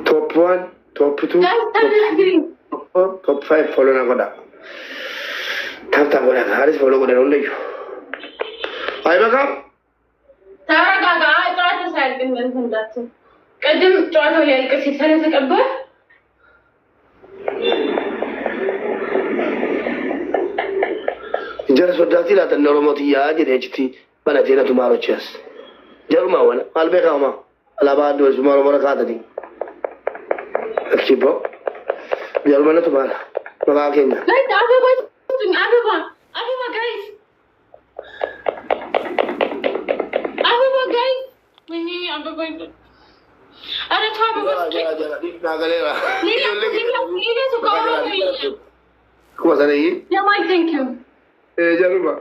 توب 1 توب 2 توب 5 فولو نقدا تابتا ولا هارس فولو ولا ولا يو اي بقى تارا طلعت سالك من انت قدم ጨዋታው ሊያልቅ ሲል ስለተቀበል جلس وداتي لا تنورموتيا جديتي بنتينا تماروچس جرما ولا البيقاما على بعد وسمار مركاتني اكيبو جرما تمارا ما كاين لا ابا جايز ويني ابا أنا تابع بس. كم سنة يا ما thank you. جربا.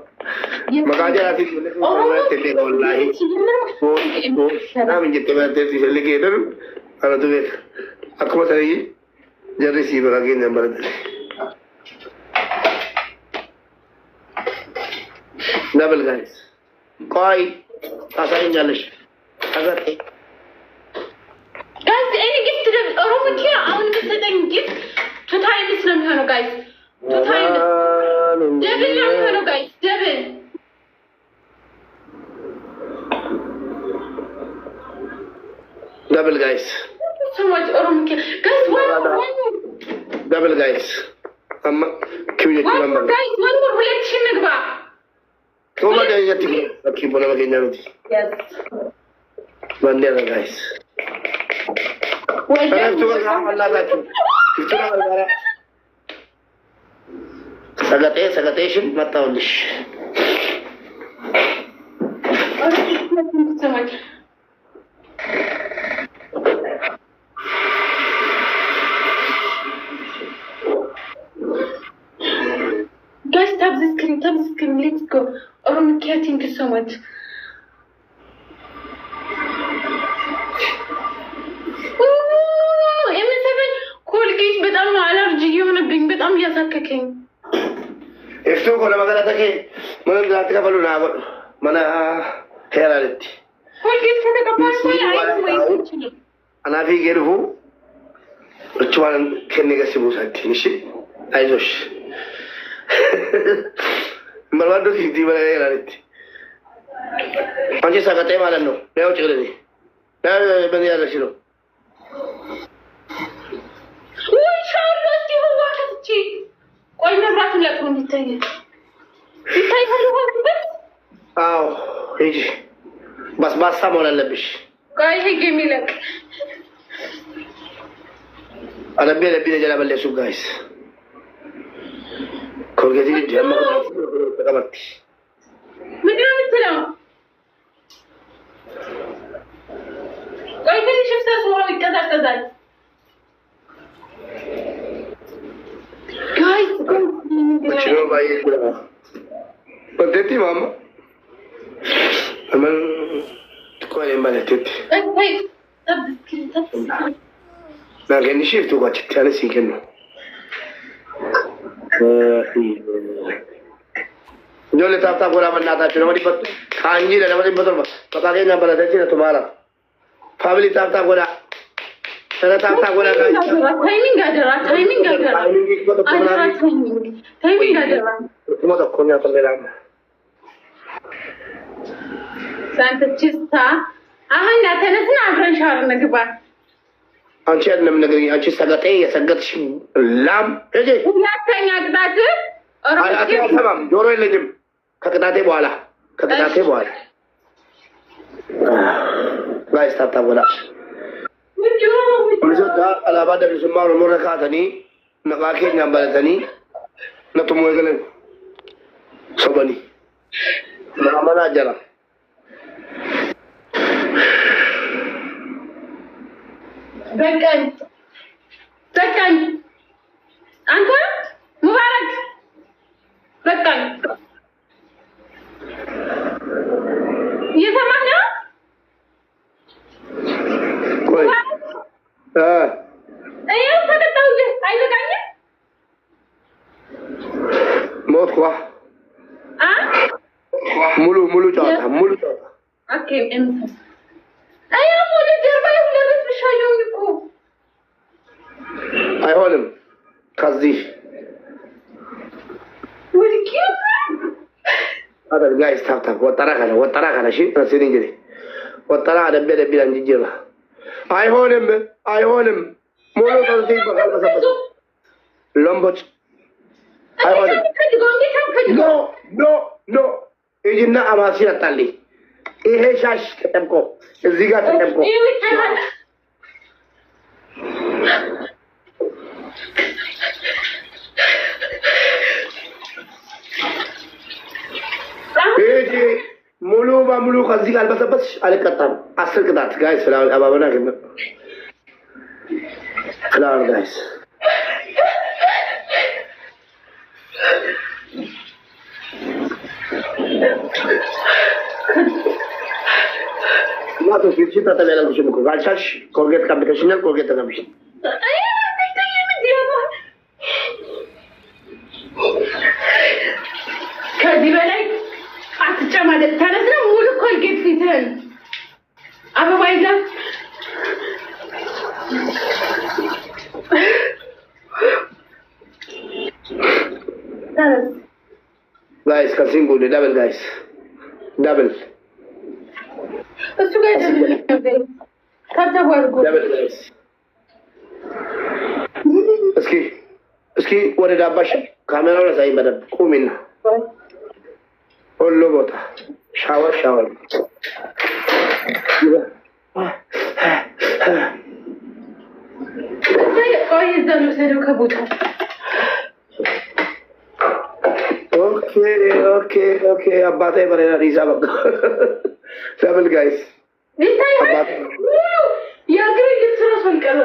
ما كان جالس يقول تلي والله. أنا من جت ما تلي تلي كده. أنا تقول كم سنة جالس يبغى كين نمبر. دبل guys. كاي أسرع جالس. أگر guys any gift to the room here I want to set a gift to time is from her guys to time devil guys devil double guys so much room here guys one double guys one more guys one more let's see nagba كم ada yang tinggi tapi boleh makin jauh yes bandera guys أنا أفتكر كلام الله تعالى. أفتكر الله. سقطيشن ما تقولش. Guys, tap the screen, let's go. Thank you so much. በጣም ያሳከከኝ እፍቶ ኮለ ማገራተከ ምን ዛት ከፈሉ ናጎ ማና ሄራለቲ ሁልጊዜ ተቀባይ ወይ አይችልም አናፊ ገርፉ እችዋን ከነገስቡ ሳቲን እሺ አይዞሽ መልዋዶ ሲቲ በላይ ሄራለቲ አንቺ ሰቀጤ ማለት ነው ያው ጭግለኝ በዚህ ያለሽ ነው ቆይ መብራቱን ለቅሞ እንዲታይ ፈልጓልበት አዎ ሂጂ ባስባሳ መሆን አለብሽ ቆይ ሂጂ የሚለቅ አለቤ ለቤ ለጀላ በለሱ ጋይስ ኮልጌቲ ጀማ ተቀመጥ ምን ነው የምትለው ቆይ ትንሽ ፍሰስ ይቀዛቀዛል guys chino bhai pateti mama aman koi mane tete hey na gani shift ko chitana sikeno जो ले ताता पूरा बनना था चुनौती पर खांजी ले नवरी बदल पता नहीं ना बता चीज़ तुम्हारा फैमिली ताता पूरा तेरा ताता पूरा टाइमिंग आदरा टाइमिंग आदरा तुम तो कौन या तो ले रहा सांत चिस्ता आहन ना तेरे से आग्रह शार नगबा አንቺ አይደለም ነገር አንቺ ሰገጤ የሰገጥሽ ላም እጂ ሁለተኛ ቅጣት አልሰማም ጆሮ የለኝም ከቅጣቴ በኋላ ጋይስ ታታቦላ ምንጆታ አላባ ደብስማ ነው መረካተኒ ነቃኬኛ ባለተኒ ነቱሞ ይገለን ሶበኒ ማማና ጀራ በቀን አንተ ሙባረክ በቀን እየሰማህ ነው? ቆይ እየው ተቀጣውልህ አይበቃኝም? ሞትኳ ሙሉ ጨዋታ ኦኬ እየው ሙሉ ጀርባ ይሁን ለበስ ብሻየው እኮ አይሆንም ከዚህ هذا الجايز تاب وطرا كذا شيء نسيني جري وطرا دبي لانجيجا አይሆንም ሞሎ ተንሲል በቃል በሰበሰ ለምቦች አይሆንም ኖ እጅና አማሲ አጣልኝ ይሄ ሻሽ ተጠምቆ እዚህ ጋር ተጠምቆ ሙሉ በሙሉ ከዚህ ጋር አልበሰበስሽ አልቀጣም 10 ቅጣት ጋይስ ፍላወር አባባና ግን ፍላወር ጋይስ ማቶ ፊት ተተበላልሽ ነው ጋልቻሽ ኮልጌት ካምቢቴሽናል ኮልጌት ተቀምሽ ከዚህ በላይ አትጨማለቅ ተነስነ ሙሉ ኮልጌት ፊትን አበባ ይዛ guys ከሲንጉ ደብል ጋይስ ደብል እሱ ጋር ደብል ካታወርጉ ደብል ጋይስ እስኪ ወደ ዳባሽ ካሜራው ላይ ሳይ በደብ ቁሚና ሁሉ ቦታ ሻወር ቆይ ዘሉ ሰደው ከቦታ ኦኬ አባቴ በሬና ሪዛ በቃ ደብል ጋይስ አባቴ ያግሪ ልትሰራው ሰንቀረ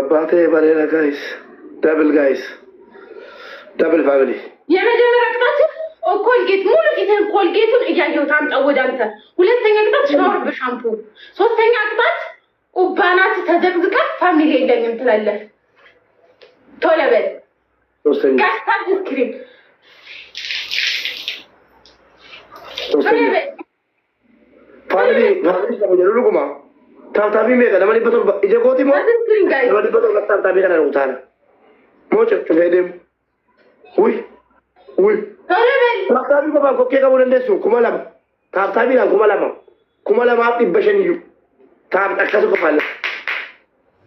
አባቴ በሬና ጋይስ ደብል ፋሚሊ የመጀመሪያ ቅጣት ኮልጌት ሙሉ ፊትን ኮልጌቱን እያየሁት አምጣው ወደ አንተ ሁለተኛ ቅጣት ሻወር በሻምፑ ሶስተኛ ቅጣት ኡባናት ተዘግዝቀ ፋሚሊ የለኝም ትላለህ ቶሎ በል ሶስተኛ ጋስታድ ስክሪን ፋሚሊ ከመጀመሩ ታብታቢ ሜጋ ለማን ይበቶ እጀጎቲ ሞ ስክሪን ጋይስ ለማን ይበቶ ታብታቢ ከና ነው ታና ሞጭ ጨፌደም ውይ ቶሎ በል ታብታቢ ኮኬ ከቦለ እንደሱ ኩማላማ ታብታቢ ና ኩማላማ አጥቂ በሸንዩ ታብ ተከሰ ኮፋለ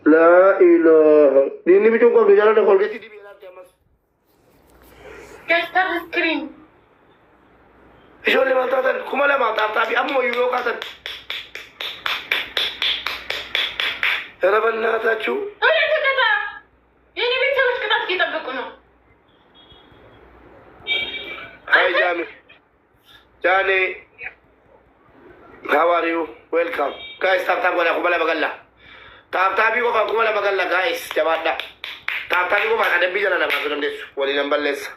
ላኢላህ ዲኒ ቢጮ ቆም ጃላ ኮልጌት ዲቢ ያላተማስ ጋስታድ ስክሪን ሾሌ ማልታተን ኩማላማ ታብታቢ አሞ ይዮካተን ረበናታችሁ ተቀጣ የኔ ቤተሰቦች ቅጣት እየጠበቁ ነው Hi Jani, how are you? Welcome. Guys, tap kumala magalla. Tap ko kumala magalla guys. Jawada. Tap ko ba kada bijan na naman desu. Wali number less.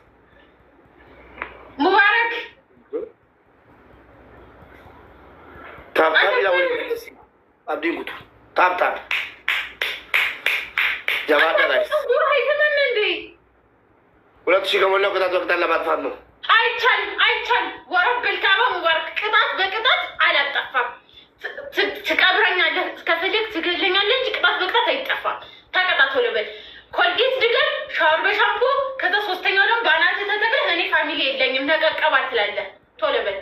Mubarak. Tap ila wali less. Abdi gutu. Tap. Jawada guys. Buhay naman hindi. Wala siya wala ko ta labat fano. አይቻል ወረብ ልካባ ሙባረክ ቅጣት በቅጣት አላጠፋም ትቀብረኛለህ ከፈለክ ትገለኛለህ እንጂ ቅጣት በቅጣት አይጠፋም ተቀጣቶ ለበል ኮልጌት ድገም ሻወር በሻምፑ ከዛ ሶስተኛው ደግሞ ባናት ተተከለ እኔ ፋሚሊ የለኝም ነቀቀባ ትላለህ ቶሎ በል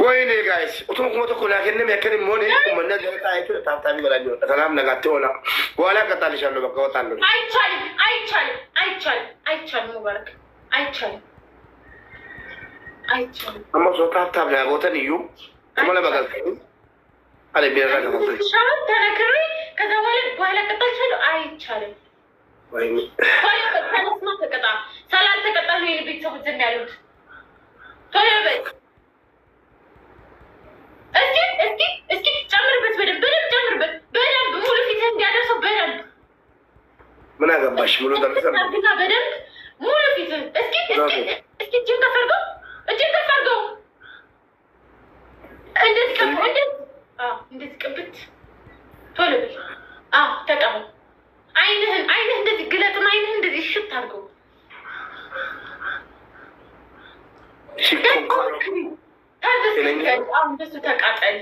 ወይኔ ጋይስ ኦቶሞ ኮቶ ኮላከንም ያከንም ሞኔ ኮመና ደረታ አይቶ ታብታቢ በላጆ ሰላም ነጋቴ ሆና በኋላ ቀጣልሻለሁ በቃ ወጣለሁ አይቻልም ሙባረክ አይቻልም አማሶ ታብታብ ላይ ወተን እዩ ኮመላ በቃ አለ ቢራ ከፈተ ሻውን ተነክሪ ከዛ በኋላ ቀጣልሻለሁ አይቻልም ወይኔ ታለስማ ተቀጣ ሰላም ተቀጣ ነው የቤተሰቦች ዘንድ ያሉት ቶሎ በል እስኪ ጨምርበት በደንብ ሙሉ ፊትህን እንዲያደርሰው በደንብ ምን አገባሽ ሙሉ ደርሰን በደንብ ሙሉ ፊትህን እስኪ እጅን ከፍ አድርገው እንደዚህ ቅብት ቶሎ በል ተቀበል አይንህን እንደዚህ ግለጥና አይንህን እንደዚህ እሽት አድርገው በሱ ተቃጠል።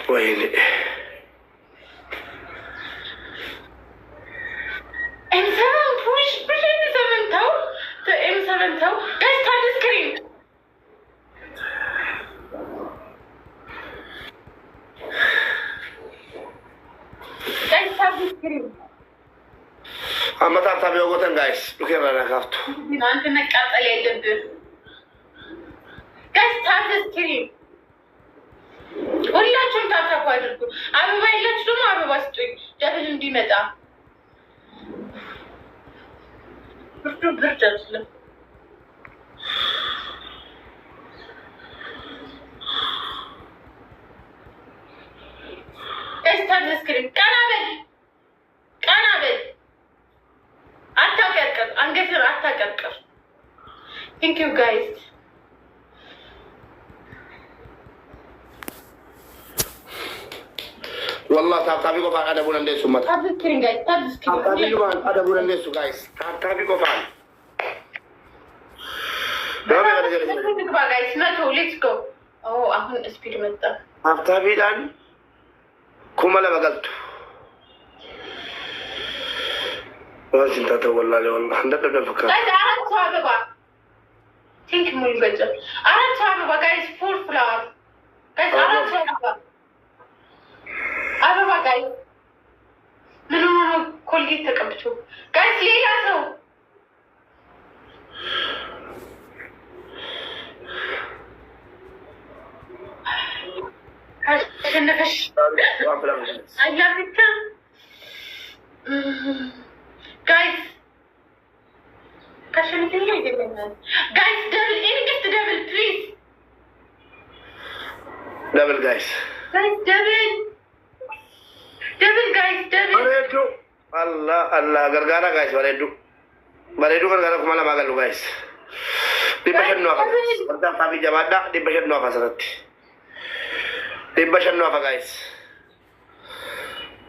ወይኔ M7 guys, tap the screen. Guys, tap the screen. አመጣጣ ቢወጣን ጋይስ ሉኬራ ናካፍቱ አንተ መቃጠል የለብህ ጋይስ ታፕ ዘ ስክሪን ሁላችሁም ታፕ አድርጉ። አበባ የላችሁ ደግሞ አበባ ስጡኝ ደብል እንዲመጣ ብርዱ ብርድ አይደለም። ጋይስ ታፕ ዘ ስክሪን ቀና በል አታቀርቅር አንገትህን አታቀርቅር። ቴንክ ዩ ጋይስ والله ታብታቢ ቆፋን አደቡን እንደሱ መጣ ታብስክሪን ጋይስ ታብስክሪን አደቡን እንደሱ ጋይስ ታብታቢ ቆፋን ጋይስ መቶ ሌትስ ጎ አሁን ስፒድ መጣ ታብታቢ ዳን ኩመለ በገልቱ ወንታ ተወላለ ወላ እንደደፈካ ጋይስ አራት አበባ ቲንክ ሙሉ ገጀ አራት አበባ ጋይስ ፎር ፍላወር ጋይስ አራት አበባ ጋይስ ምን ሆኖ ኮልጌት ተቀብቶ ጋይስ ሌላ ሰው አሸነፈሽ አያብታ ጋይስ ካሸነፈኝ አይደለም ጋይስ ደብል ኢንግስት ደብል ፕሊዝ ደብል ጋይስ ጋይስ ደብል በሬዱ አላህ ገርጋራ ጋይስ በሬዱ ገርጋራ ኩማላ ማገሉ ጋይስ ዲበሸኑ አፋ ወርዳ ታቢ ጀባዳ ዲበሸኑ አፋ ሰረት ዲበሸኑ አፋ ጋይስ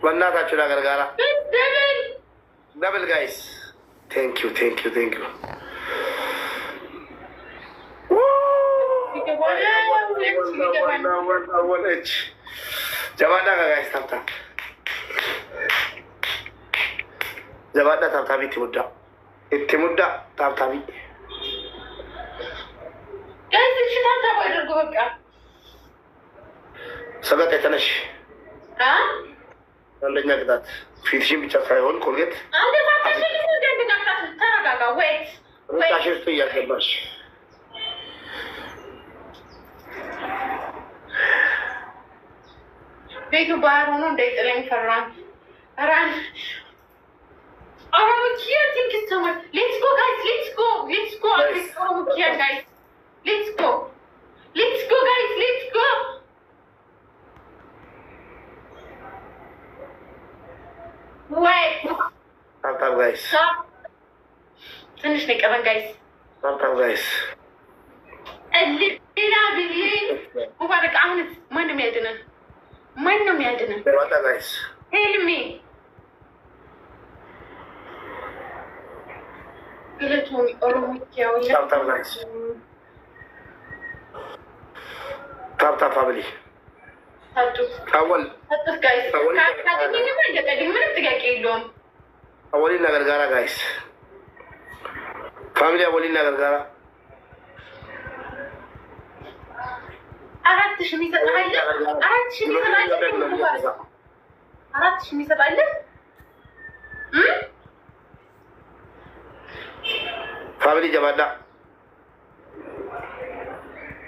በእናታችሁ ገርጋራ ደብል ጋይስ ቴንክ ዩ ጀባዳ ጋይስ ታብታ ጀባዳ ታብታቢ ትሙዳ ታብታቢ ጋይስ እሺ ታብታቢ አድርጉ በቃ ሰገጥ የተነሽ አንደኛ ቅጣት ፊትሽን ብቻ ሳይሆን ኮልጌት አንተ ታሽልኝ እንደምናቃት ተረጋጋ ዌት ታሽልቱ እያገባሽ ቤቱ ባህር ሆኖ እንዳይጥለኝ ፈራን ራን ኦሮሞኪያ ቲንክ ሶ ማች ሌትስ ጎ ጋይስ ሌትስ ጎ ኦሮሞኪያ ጋይስ ሌትስ ጎ ጋይስ ሌትስ ጎ ታብታብ ጋይስ ትንሽ ነው የቀረን ጋይስ ታብታብ ጋይስ ሌላ ቢሊዮን ሙባረክ አሁን ማንም ያድነን ዋጣ ጋይስ ሄልሚ ግለቱን ኦሮሞኪያው ታብታብ ጋይስ ታብታብ ፋሚሊ አወል ጋይስ ካገኘኝማ እንደቀልኝ ምንም ጥያቄ የለውም። አወሊና ገርጋራ ጋይስ ፋሚሊ አወሊና ገርጋራ 4,000 የሚሰጣለ 4,000 የሚሰጣለ ፋሚሊ ጀባዳ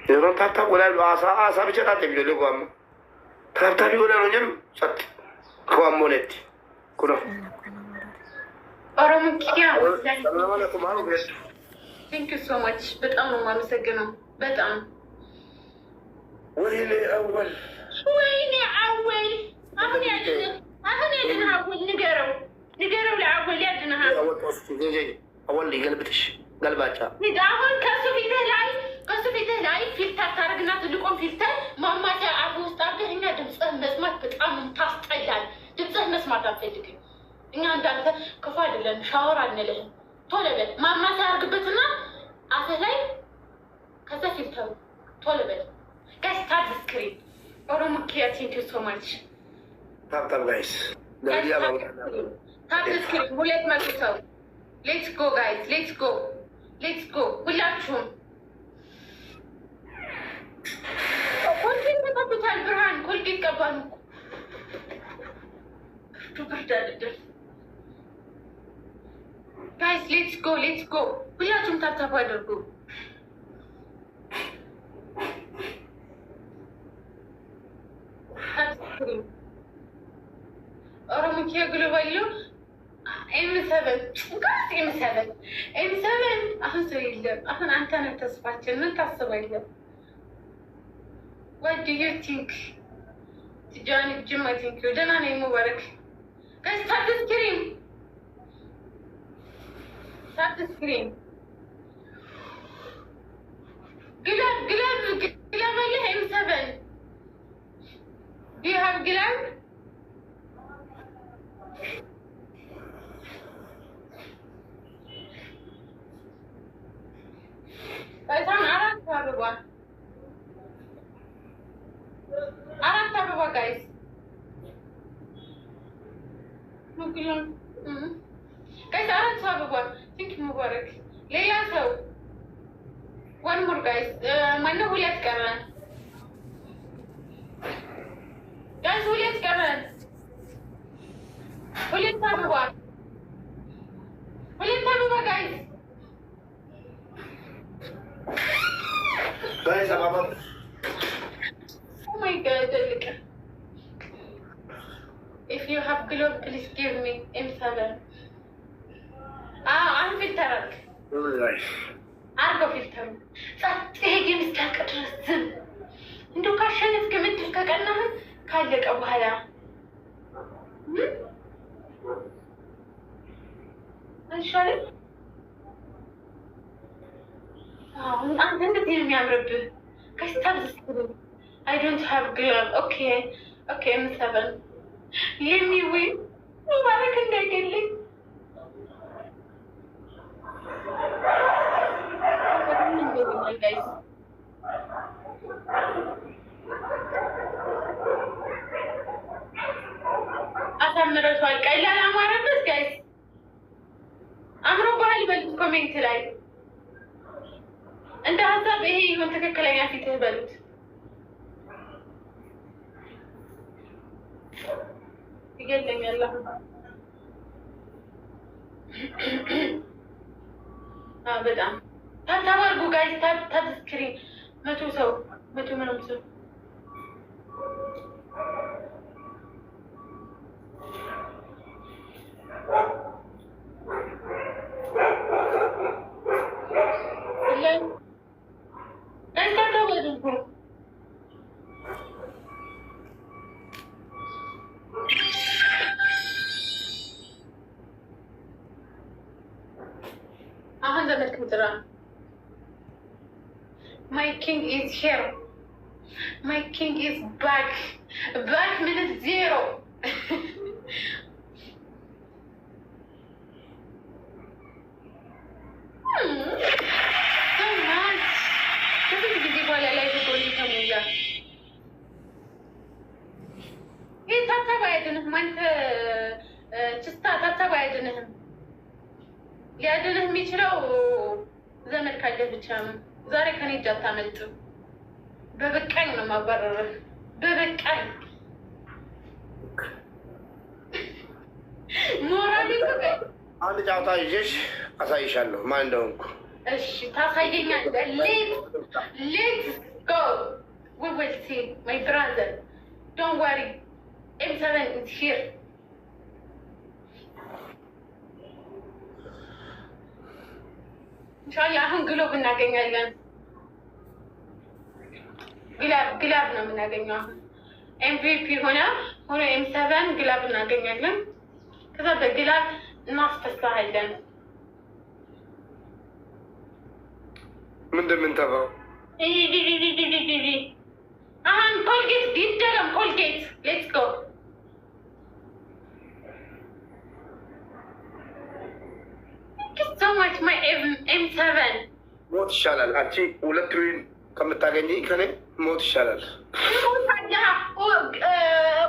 የሮን ታብታብ ወላሉ አሳ ብቻ ታተ ቢሎ ለጓም ታብታብ ወላሉ ጀም ሰጥ ከዋሞነት ኩኖ ኦሮሞኪያ ቴንክ ዩ ሶ ማች በጣም ነው የማመሰግነው በጣም ወይኔ አወል አሁን ያድንህ አወል ንገረው ለአወል ያድንህ አወል ይገልብትሽ ገልባጫ አሁን ከሱ ፊትህ ላይ ፊልተር ታደርግና ትልቁን ፊልተር ማማቂያ አፍ ውስጥ አድርገህ እኛ ድምፅህን መስማት በጣም ታስጠላል። ድምፅህን መስማት አንፈልግም እኛ እንዳንተ ክፉ አይደለም። ሻወር አንልህም። ቶሎ በል ማማቂያ አድርግበትና አሰላይ ከዛ ፊልተሩ ቶሎ በል ጋይስ ታፕ ስክሪን ኦሮሞ ኪያ ቴንክ ዩ ሶ ማች ታፕ ጋይስ ታፕ ስክሪን ሁለት መቶ ሰው ሌትስ ጎ ጋይስ ሌትስ ጎ ሁላችሁም ኮልጌት ተቀብቷል ብርሃን ኮልጌት ቀባሉ ብርድ አይደለም ጋይስ ሌትስ ጎ ሁላችሁም ታፕ አድርጉ ኦሮሞ ኪያ ግሎባል ኤም7 አሁን ሰው የለም። አሁን አንተ ነህ ተስፋችን። ምን ታስባለህ? What do you think? Johnny Jim, I think you're done. I'm Mubarak. Guys, start the screen. Glove, M7. Do you have glove? አራት አበባ ጋይስ አራት አበባ ቲንክ ሙባረክ ሌላ ሰው ዋን ሞር ጋይስ ማነው ሁለት ቀረን ጋይስ ሁለት አበባ ጋይስ Oh my God, look. If you have glove, please give me M7. I'm filter. I'll go filter. Take him stuck at the and do caution is committed to Kakana. Can't look up higher. I'm sorry. I'm going to tell me I'm rude. I don't have glove. Okay, M7. Let me win. Mubarak and Dageli. Guys. አሳምረቷል። ቀላል አማረበት ጋይስ አምሮባል በል ኮሜንት ላይ እንደ ሀሳብ ይሄ ይሁን ትክክለኛ ፊትህ በሉት። ይገለኛል በጣም ታታባርጉ ጋይስ ታብ ስክሪን 100 ሰው 100 ምንም ሰው My king is here. My king is back. Back minute 0. So much. This is the people I like to call you from here. It's not a way to just start a way to him. ሊያድንህ የሚችለው ዘመድ ካለ ብቻ ነው። ዛሬ ከኔ እጅ አታመልጥም። በበቃኝ ነው ማባረርህ። በበቃኝ ሞራል ይቆይ። አንድ ጫውታ ይዤሽ አሳይሻለሁ ማን እንደሆንኩ። እሺ ታሳየኛለህ። Let's go. We will see, my brother. Don't worry. M7 is here. ኢንሻአላህ አሁን ግሎብ እናገኛለን። ግላብ ነው የምናገኘው። አሁን ኤምቪፒ ሆነ M7 ግላብ እናገኛለን። ከዛ በግላብ እናስፈሳለን። ምንድን ተባው? አሁን ኮልጌት ዲደለም ኮልጌት ሌትስ ጎ so much my M7 ሞት ይሻላል። አንቺ 2 ሪል ከምታገኝ ከኔ ሞት ይሻላል።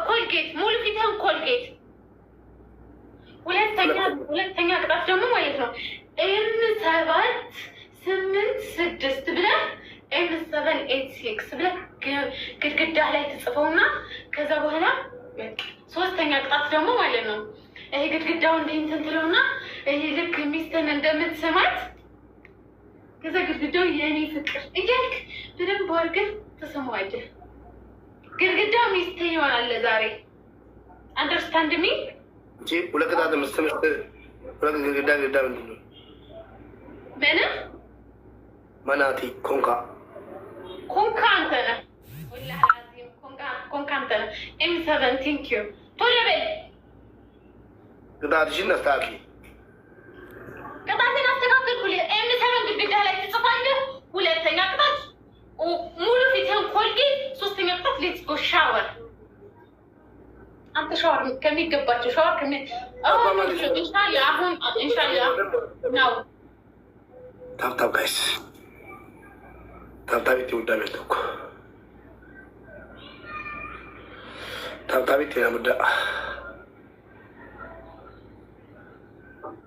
ኮልጌት ሙሉ ፊትህን ኮልጌት። ሁለተኛ ቅጣት ደግሞ ማለት ነው M786 ብለህ M786 ብለህ ግድግዳ ላይ ትጽፈውና ከዛ በኋላ ሶስተኛ ቅጣት ደግሞ ማለት ነው ይሄ ግድግዳው እንዲህ እንትን ትለውና ይሄ ልክ ሚስትህን እንደምትስማት ከዛ ግድግዳው የእኔ ፍቅር እያልክ በደንብ አድርገህ ትስመዋለህ። ግድግዳው ሚስትህ ይሆናል ዛሬ። አንደርስታንድ ሚ? እንጂ ሁለት ቅጣት የምትስምሽ ሁለት ግድግዳ ምንድን ነው? ምንም መናቲ ኮንካ አንተ ነህ። ወላሂ አዚም ኮንካ አንተ ነህ። M7 ቴንክ ዩ። ቶሎ በል ቅጣትሽን አስተካክሊ። ቅጣትን አስተካክልኩልህ። M7 ግድግዳ ላይ ትጽፋለህ። ሁለተኛ ቅጣት ሙሉ ፊትህን ኮልጌት። ሶስተኛ ቅጣት ሌትስ ጎ ሻወር። አንተ ሻወር ከሚገባቸው ሻወር አሁን ኢንሻአላህ ነው። ታብታብ ጋይስ ታብታቢት ይወዳል እኮ ታብታቢት ያሙዳ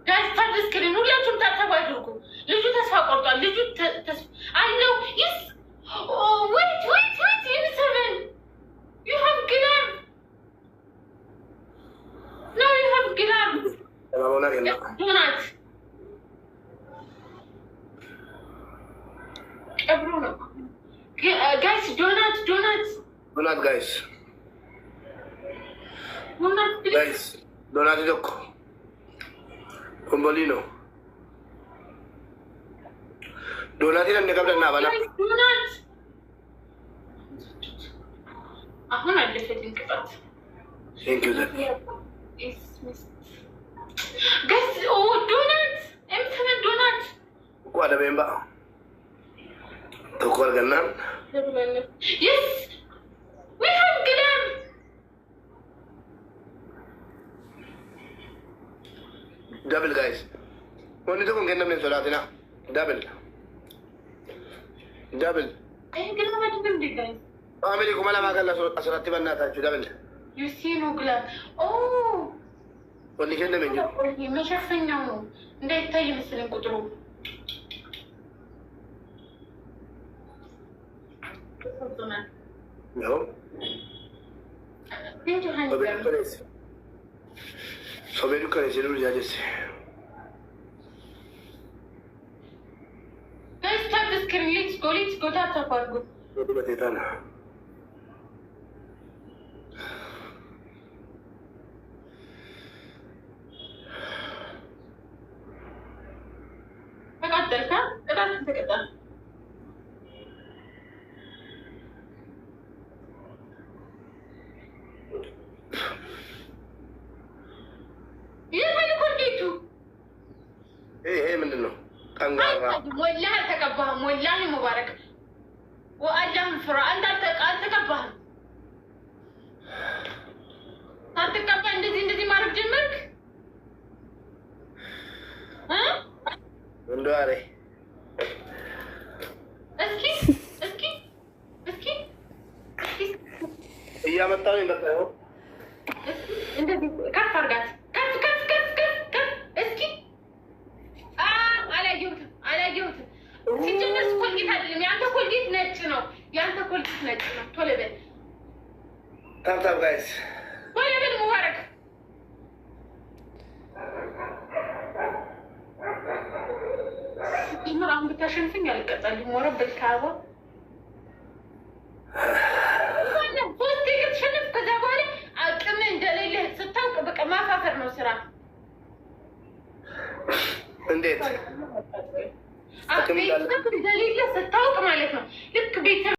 ጋይስ ታብስክሪን ሁላችሁም ታብታብ አድርጉ። ልጁ ተስፋ ቆርጧል። ልጁ አለው ይስ wait M7 you have glove no you have glove donut ቀብሮ ነው ጋይስ ዶናት ጋይስ ዶናት ዶኮ ኮምቦሊኖ ዶናት ይላል እንደቀብለና ባላ ዶናት አሁን አለፈኝ ቅጣት ቴንክ ዩ ዘ ጋይስ ኦ ዶናት M7 ዶናት ቋዳ በእምባ ተቆር ገና yes we have glam double guys ወንድ ደግሞ ገና ምን ሶላትና double ግን ማለት እንዴ ጋይስ አሜሪ ኩማላ ማጋላ አስራት በእናታችሁ double you see no glam oh ወንድ ከነ ምን መሸፈኛው ነው እንዳይታይ መስለን ቁጥሩ no so vedo che se lui già disse start the screen let's go tap pargo dove tetana ተቀጠልካ ተቀጠል ምንድን ነው? ጠንጋራ ወላሂ አልተቀባህም። ወላሂ ሙባረክ ወአላህም ፍራ። አንተ አልተቀባህም። አትቀባ እንደዚህ ማድረግ ጀመርክ። እንደው አሬ እስኪ እያመጣሁ ነው። እንደዚህ ከፍ አድርጋት። ከፍ እስኪ አላየሁትም። ሲጀመር ኮልጌት አይደለም። የአንተ ኮልጌት ነጭ ነው። ቶሎ በል ታብታብ ጋይስ ቶሎ በል ሙባረክ ሲጀመር አሁን ብታሸንፍኝ አልቀጣልም። ወረበት ካባ ሶስት ከተሸነፍ ከዛ በኋላ አቅም እንደሌለ ስታውቅ በቃ ማፋፈር ነው ስራ። እንዴት እንደሌለ ስታውቅ ማለት ነው። ልክ ቤተሰብ